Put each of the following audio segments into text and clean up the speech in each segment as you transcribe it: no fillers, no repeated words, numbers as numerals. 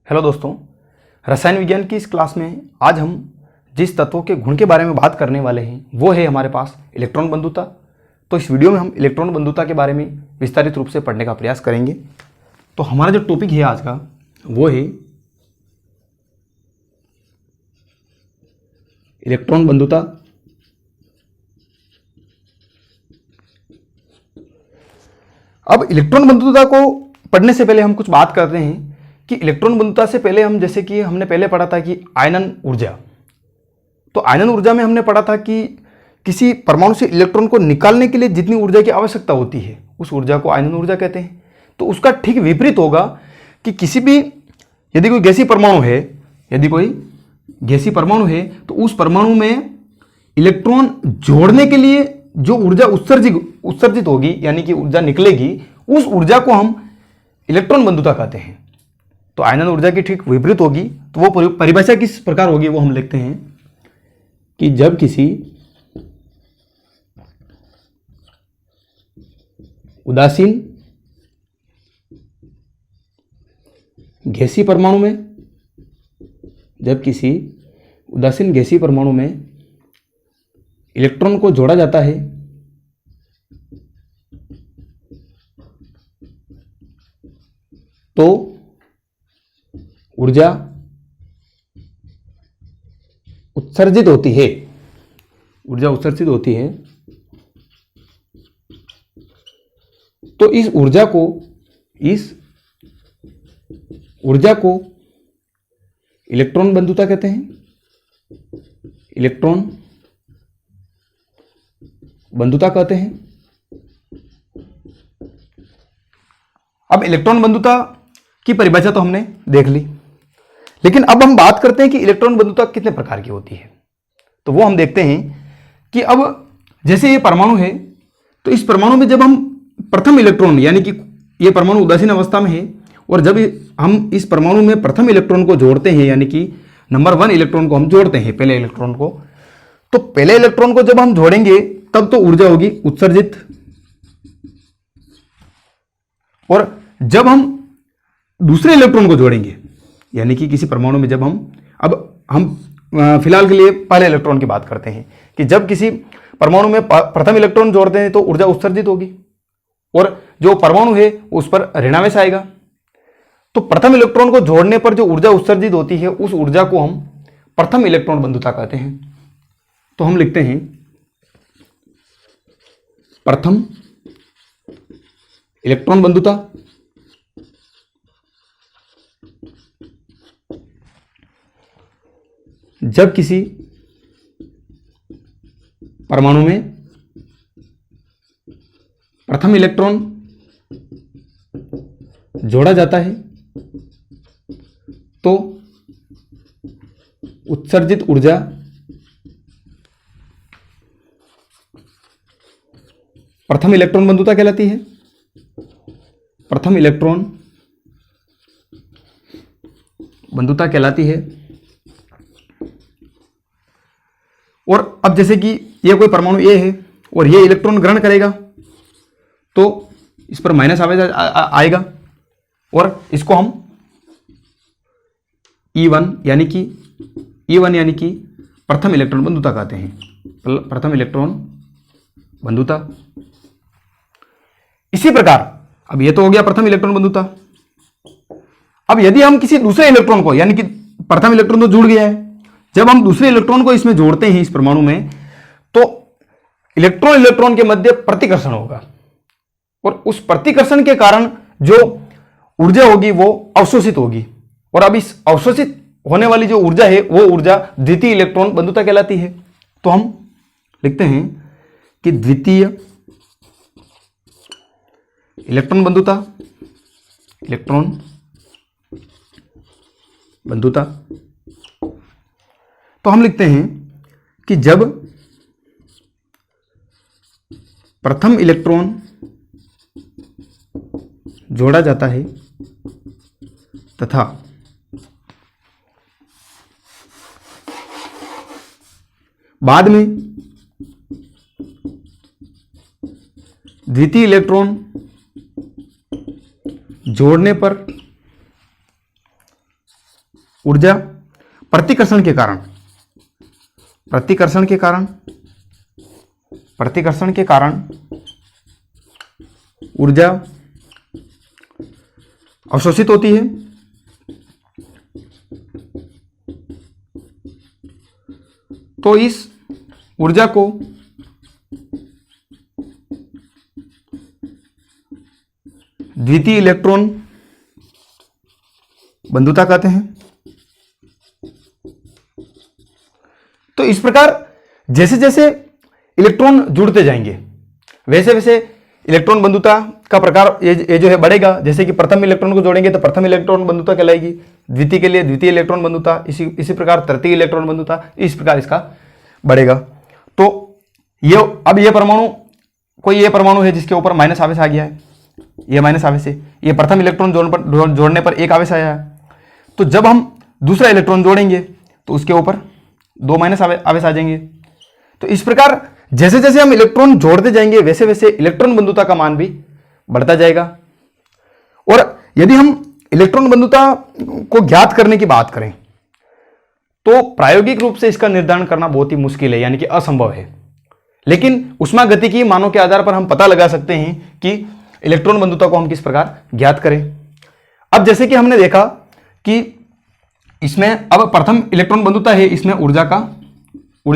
Hello दोस्तों, रसायन विज्ञान की इस क्लास में आज हम जिस तत्वों के गुण के बारे में बात करने वाले हैं वो है हमारे पास इलेक्ट्रॉन बंधुता। तो इस वीडियो में हम इलेक्ट्रॉन बंधुता के बारे में विस्तारित रूप से पढ़ने का प्रयास करेंगे। तो हमारा जो टॉपिक है आज का वो है इलेक्ट्रॉन बंधुता। अब इलेक्ट्रॉन बंधुता को पढ़ने से पहले हम कुछ बात करते हैं कि इलेक्ट्रॉन बंधुता से पहले हम जैसे कि हमने पहले पढ़ा था कि आयनन ऊर्जा। तो आयनन ऊर्जा में हमने पढ़ा था कि किसी परमाणु से इलेक्ट्रॉन को निकालने के लिए जितनी ऊर्जा की आवश्यकता होती है उस ऊर्जा को आयनन ऊर्जा कहते हैं। तो उसका ठीक विपरीत होगा कि किसी भी यदि कोई गैसीय परमाणु है तो उस परमाणु में इलेक्ट्रॉन जोड़ने के लिए जो ऊर्जा उत्सर्जित होगी यानी कि ऊर्जा निकलेगी उस ऊर्जा को हम इलेक्ट्रॉन बंधुता कहते हैं। तो आयनन ऊर्जा की ठीक विपरीत होगी। तो वो परिभाषा किस प्रकार होगी वो हम लिखते हैं कि जब किसी उदासीन गैसीय परमाणु में इलेक्ट्रॉन को जोड़ा जाता है तो ऊर्जा उत्सर्जित होती है। तो इस ऊर्जा को इलेक्ट्रॉन बंधुता कहते हैं। इलेक्ट्रॉन बंधुता कहते हैं। अब इलेक्ट्रॉन बंधुता की परिभाषा तो हमने देख ली, लेकिन अब हम बात करते हैं कि इलेक्ट्रॉन बंधुता कितने प्रकार की होती है। तो वो हम देखते हैं कि अब जैसे ये परमाणु है तो इस परमाणु में जब हम प्रथम इलेक्ट्रॉन यानी कि ये परमाणु उदासीन अवस्था में है और जब हम इस परमाणु में प्रथम इलेक्ट्रॉन को जोड़ते हैं यानी कि नंबर 1 इलेक्ट्रॉन को हम जोड़ते हैं पहले इलेक्ट्रॉन को, तो पहले इलेक्ट्रॉन को जब हम जोड़ेंगे तब तो ऊर्जा होगी उत्सर्जित। और जब हम दूसरे इलेक्ट्रॉन को जोड़ेंगे यानी कि किसी परमाणु में जब हम फिलहाल के लिए पहले इलेक्ट्रॉन की बात करते हैं कि जब किसी परमाणु में प्रथम इलेक्ट्रॉन जोड़ते हैं तो ऊर्जा उत्सर्जित होगी और जो परमाणु है उस पर ऋणावेश आएगा। तो प्रथम इलेक्ट्रॉन को जोड़ने पर जो ऊर्जा उत्सर्जित होती है उस ऊर्जा को हम प्रथम इलेक्ट्रॉन बंधुता कहते हैं। तो हम लिखते हैं प्रथम इलेक्ट्रॉन बंधुता। जब किसी परमाणु में प्रथम इलेक्ट्रॉन जोड़ा जाता है तो उत्सर्जित ऊर्जा प्रथम इलेक्ट्रॉन बंधुता कहलाती है। प्रथम इलेक्ट्रॉन बंधुता कहलाती है। और अब जैसे कि यह कोई परमाणु ए है और यह इलेक्ट्रॉन ग्रहण करेगा तो इस पर माइनस आवेश आएगा और इसको हम E1 यानी कि प्रथम इलेक्ट्रॉन बंधुता कहते हैं। प्रथम इलेक्ट्रॉन बंधुता। इसी प्रकार अब यह तो हो गया प्रथम इलेक्ट्रॉन बंधुता। अब यदि हम किसी दूसरे इलेक्ट्रॉन को यानी कि प्रथम इलेक्ट्रॉन तो जुड़ गया है, जब हम दूसरे इलेक्ट्रॉन को इसमें जोड़ते हैं इस परमाणु में तो इलेक्ट्रॉन के मध्य प्रतिकर्षण होगा और उस प्रतिकर्षण के कारण जो ऊर्जा होगी वो अवशोषित होगी। और अब इस अवशोषित होने वाली जो ऊर्जा है वो ऊर्जा द्वितीय इलेक्ट्रॉन बंधुता कहलाती है। तो हम लिखते हैं कि द्वितीय इलेक्ट्रॉन बंधुता। तो हम लिखते हैं कि जब प्रथम इलेक्ट्रॉन जोड़ा जाता है तथा बाद में द्वितीय इलेक्ट्रॉन जोड़ने पर ऊर्जा प्रतिकर्षण के कारण ऊर्जा अवशोषित होती है। तो इस ऊर्जा को द्वितीय इलेक्ट्रॉन बंधुता कहते हैं। तो इस प्रकार जैसे जैसे इलेक्ट्रॉन जुड़ते जाएंगे वैसे वैसे इलेक्ट्रॉन बंधुता का प्रकार ये जो है बढ़ेगा। जैसे कि प्रथम इलेक्ट्रॉन को जोड़ेंगे तो प्रथम इलेक्ट्रॉन बंधुता कहलाएगी, द्वितीय के लिए द्वितीय इलेक्ट्रॉन बंधुता, इसी प्रकार तृतीय इलेक्ट्रॉन बंधुता, इस प्रकार इसका बढ़ेगा। तो ये अब ये परमाणु, कोई ये परमाणु है जिसके ऊपर माइनस आवेश आ गया है, ये माइनस आवेश है, ये प्रथम इलेक्ट्रॉन जोड़ने पर एक आवेश आया है। तो जब हम दूसरा इलेक्ट्रॉन जोड़ेंगे तो उसके ऊपर दो माइनस आवेश आ जाएंगे। तो इस प्रकार जैसे जैसे हम इलेक्ट्रॉन जोड़ते जाएंगे वैसे वैसे इलेक्ट्रॉन बंधुता का मान भी बढ़ता जाएगा। और यदि हम इलेक्ट्रॉन बंधुता को ज्ञात करने की बात करें तो प्रायोगिक रूप से इसका निर्धारण करना बहुत ही मुश्किल है, यानी कि असंभव है। लेकिन ऊष्मागतिकी मानों के आधार पर हम पता लगा सकते हैं कि इलेक्ट्रॉन बंधुता को हम किस प्रकार ज्ञात करें। अब जैसे कि हमने देखा कि इसमें अब प्रथम इलेक्ट्रॉन बंधुता है, इसमें ऊर्जा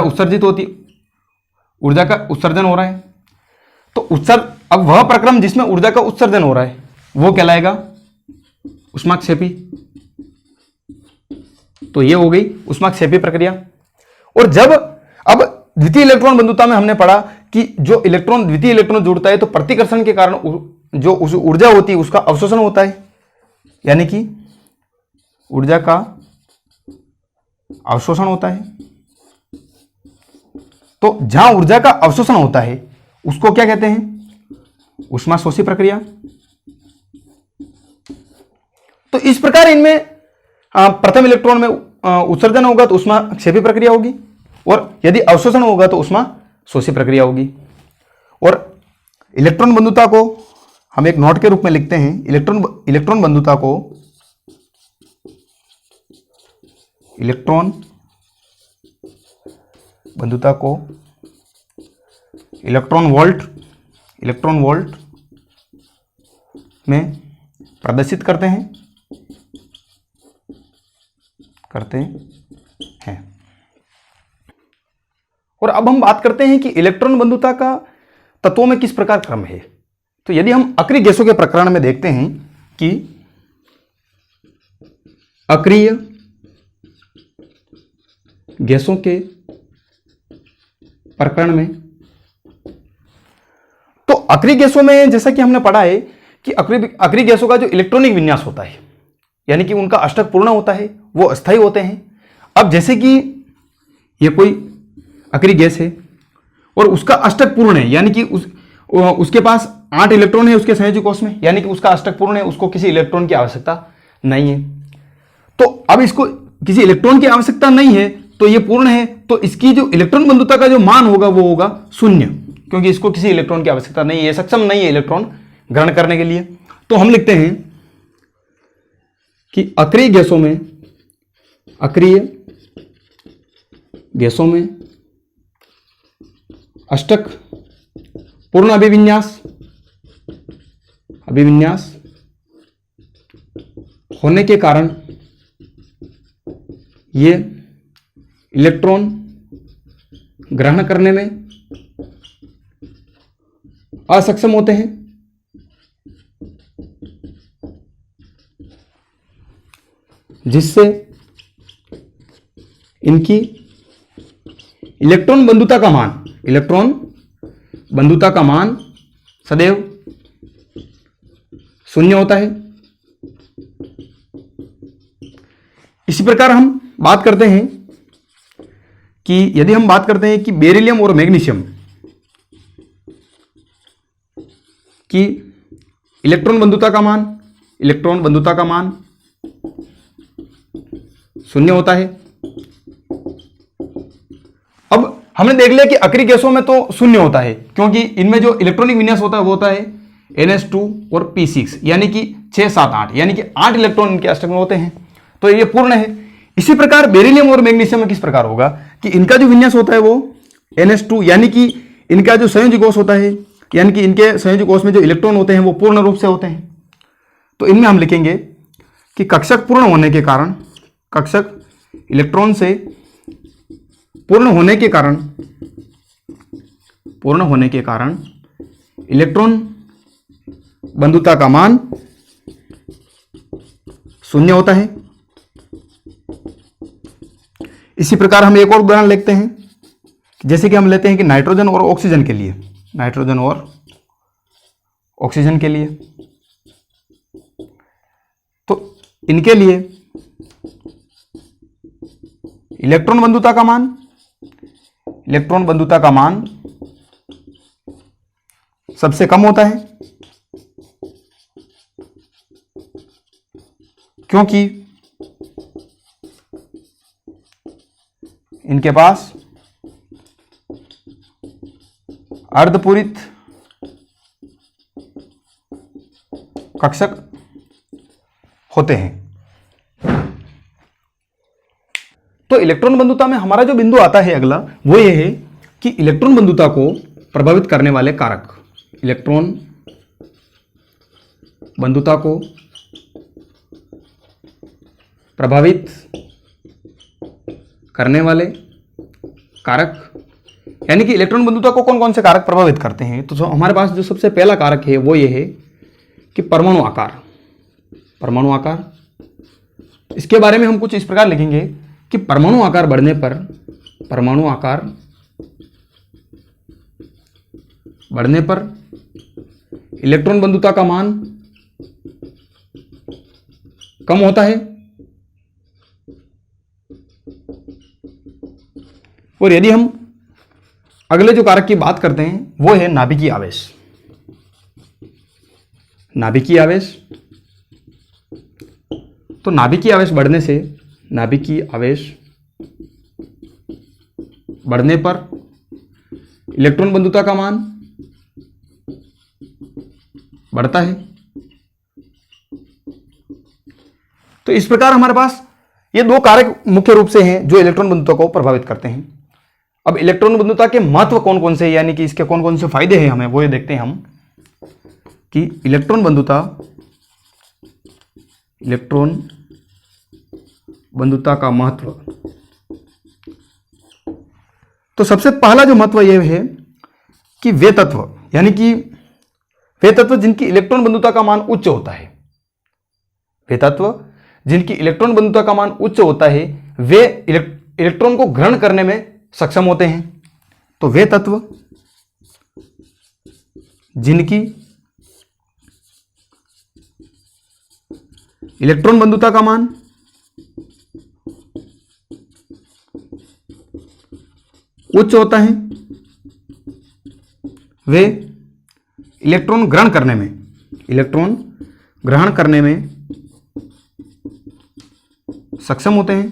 उत्सर्जित होती, ऊर्जा का उत्सर्जन हो रहा है। तो अब वह प्रक्रम जिसमें ऊर्जा का उत्सर्जन हो रहा है वो कहलाएगा ऊष्माक्षेपी। तो ये हो गई ऊष्माक्षेपी प्रक्रिया। और जब अब द्वितीय इलेक्ट्रॉन बंधुता में हमने पढ़ा कि जो इलेक्ट्रॉन द्वितीय इलेक्ट्रॉन जुड़ता है तो प्रतिकर्षण के कारण जो उस ऊर्जा होती है उसका अवशोषण होता है, यानी कि ऊर्जा का अवशोषण होता है। तो जहां ऊर्जा का अवशोषण होता है उसको क्या कहते हैं? ऊष्माशोषी प्रक्रिया। तो इस प्रकार इनमें प्रथम इलेक्ट्रॉन में उत्सर्जन होगा तो ऊष्माक्षेपी प्रक्रिया होगी, और यदि अवशोषण होगा तो ऊष्माशोषी प्रक्रिया होगी। और इलेक्ट्रॉन बंधुता को हम एक नोट के रूप में लिखते हैं। इलेक्ट्रॉन बंधुता को इलेक्ट्रॉन वोल्ट में प्रदर्शित करते हैं और अब हम बात करते हैं कि इलेक्ट्रॉन बंधुता का तत्वों में किस प्रकार क्रम है। तो यदि हम अक्रिय गैसों के प्रकरण में देखते हैं कि अक्रिय गैसों के प्रकरण में, तो अक्रिय गैसों में जैसा कि हमने पढ़ा है कि अक्रिय गैसों का जो इलेक्ट्रॉनिक विन्यास होता है, यानी कि उनका अष्टक पूर्ण होता है, वो अस्थायी होते हैं। अब जैसे कि ये कोई अक्रिय गैस है और उसका अष्टक पूर्ण है, यानी कि उसके पास 8 इलेक्ट्रॉन है उसके संयोजी कोष में, यानी कि उसका अष्टक पूर्ण है, उसको किसी इलेक्ट्रॉन की आवश्यकता नहीं है। तो अब इसको किसी इलेक्ट्रॉन की आवश्यकता नहीं है तो ये पूर्ण है, तो इसकी जो इलेक्ट्रॉन बंधुता का जो मान होगा वो होगा 0, क्योंकि इसको किसी इलेक्ट्रॉन की आवश्यकता नहीं है, सक्षम नहीं है इलेक्ट्रॉन ग्रहण करने के लिए। तो हम लिखते हैं कि अक्रिय गैसों में अष्टक पूर्ण अभिविन्यास होने के कारण ये इलेक्ट्रॉन ग्रहण करने में असक्षम होते हैं, जिससे इनकी इलेक्ट्रॉन बंधुता का मान सदैव 0 होता है। इसी प्रकार हम बात करते हैं कि यदि हम बात करते हैं कि बेरिलियम और मैग्नीशियम की इलेक्ट्रॉन बंधुता का मान 0 होता है। अब हमने देख लिया कि अक्रिय गैसों में तो 0 होता है, क्योंकि इनमें जो इलेक्ट्रॉनिक विन्यास होता है वो होता है NH2 और P6, यानी कि 6, 7, 8, यानी कि 8 इलेक्ट्रॉन इनके अष्टक में होते हैं, तो ये पूर्ण है। इसी प्रकार बेरिलियम और मैग्नीशियम में किस प्रकार होगा कि इनका जो विन्यास होता है वो NH2, यानी कि इनका जो संयोजी कोष होता है, यानी कि इनके संयोजी कोष में जो इलेक्ट्रॉन होते हैं वो पूर्ण रूप से होते हैं। तो इनमें हम लिखेंगे कि कक्षक पूर्ण होने के कारण, कक्षक इलेक्ट्रॉन से पूर्ण होने के कारण इलेक्ट्रॉन बंधुता का मान शून्य होता है। इसी प्रकार हम एक और उदाहरण लेते हैं, जैसे कि हम लेते हैं कि नाइट्रोजन और ऑक्सीजन के लिए, नाइट्रोजन और ऑक्सीजन के लिए, तो इनके लिए इलेक्ट्रॉन बंधुता का मान सबसे कम होता है, क्योंकि इनके पास अर्धपूरित कक्षक होते हैं। तो इलेक्ट्रॉन बंधुता में हमारा जो बिंदु आता है अगला, वो ये है कि इलेक्ट्रॉन बंधुता को प्रभावित करने वाले कारक, इलेक्ट्रॉन बंधुता को प्रभावित करने वाले कारक, यानी कि इलेक्ट्रॉन बंधुता को कौन कौन से कारक प्रभावित करते हैं। तो हमारे पास जो सबसे पहला कारक है वो ये है कि परमाणु आकार। परमाणु आकार, इसके बारे में हम कुछ इस प्रकार लिखेंगे कि परमाणु आकार बढ़ने पर इलेक्ट्रॉन बंधुता का मान कम होता है, और यदि हम अगले जो कारक की बात करते हैं वो है नाभिकीय आवेश। नाभिकीय आवेश, तो नाभिकीय आवेश बढ़ने पर इलेक्ट्रॉन बंधुता का मान बढ़ता है। तो इस प्रकार हमारे पास ये दो कारक मुख्य रूप से हैं जो इलेक्ट्रॉन बंधुता को प्रभावित करते हैं। अब इलेक्ट्रॉन बंधुता के महत्व कौन कौन से, यानी कि इसके कौन कौन से फायदे हैं हमें, वो ये देखते हैं हम कि इलेक्ट्रॉन बंधुता का महत्व। तो सबसे पहला जो महत्व यह है कि वे तत्व, यानी कि वे तत्व जिनकी इलेक्ट्रॉन बंधुता का मान उच्च होता है, वे तत्व जिनकी इलेक्ट्रॉन बंधुता का मान उच्च होता है, वे इलेक्ट्रॉन को ग्रहण करने में सक्षम होते हैं। तो वे तत्व जिनकी इलेक्ट्रॉन बंधुता का मान उच्च होता है, वे इलेक्ट्रॉन ग्रहण करने में सक्षम होते हैं।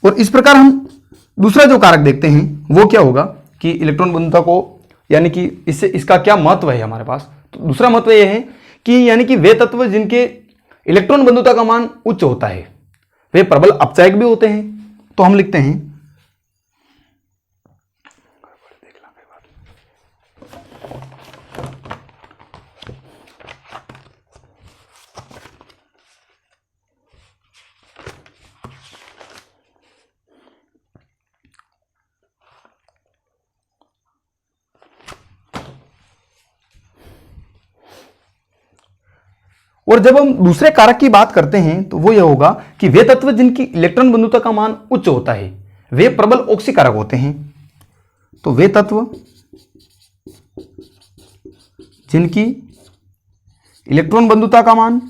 और इस प्रकार हम दूसरा जो कारक देखते हैं वो क्या होगा कि इलेक्ट्रॉन बंधुता को, यानी कि इससे इसका क्या महत्व है हमारे पास। तो दूसरा महत्व यह है कि यानी कि वे तत्व जिनके इलेक्ट्रॉन बंधुता का मान उच्च होता है वे प्रबल अपचायक भी होते हैं। तो हम लिखते हैं और जब हम दूसरे कारक की बात करते हैं तो वो यह होगा कि वे तत्व जिनकी इलेक्ट्रॉन बंधुता का मान उच्च होता है वे प्रबल ऑक्सीकारक होते हैं। तो वे तत्व जिनकी इलेक्ट्रॉन बंधुता का मान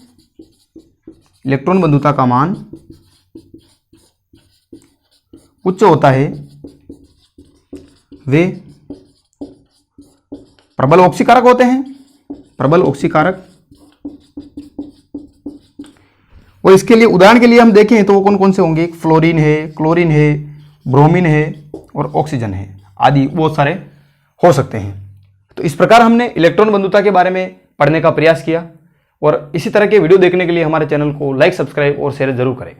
उच्च होता है वे प्रबल ऑक्सीकारक होते हैं, प्रबल ऑक्सीकारक। और इसके लिए उदाहरण के लिए हम देखें तो वो कौन कौन से होंगे, फ्लोरीन है, क्लोरीन है, ब्रोमीन है और ऑक्सीजन है आदि बहुत सारे हो सकते हैं। तो इस प्रकार हमने इलेक्ट्रॉन बंधुता के बारे में पढ़ने का प्रयास किया और इसी तरह के वीडियो देखने के लिए हमारे चैनल को लाइक, सब्सक्राइब और शेयर जरूर करें।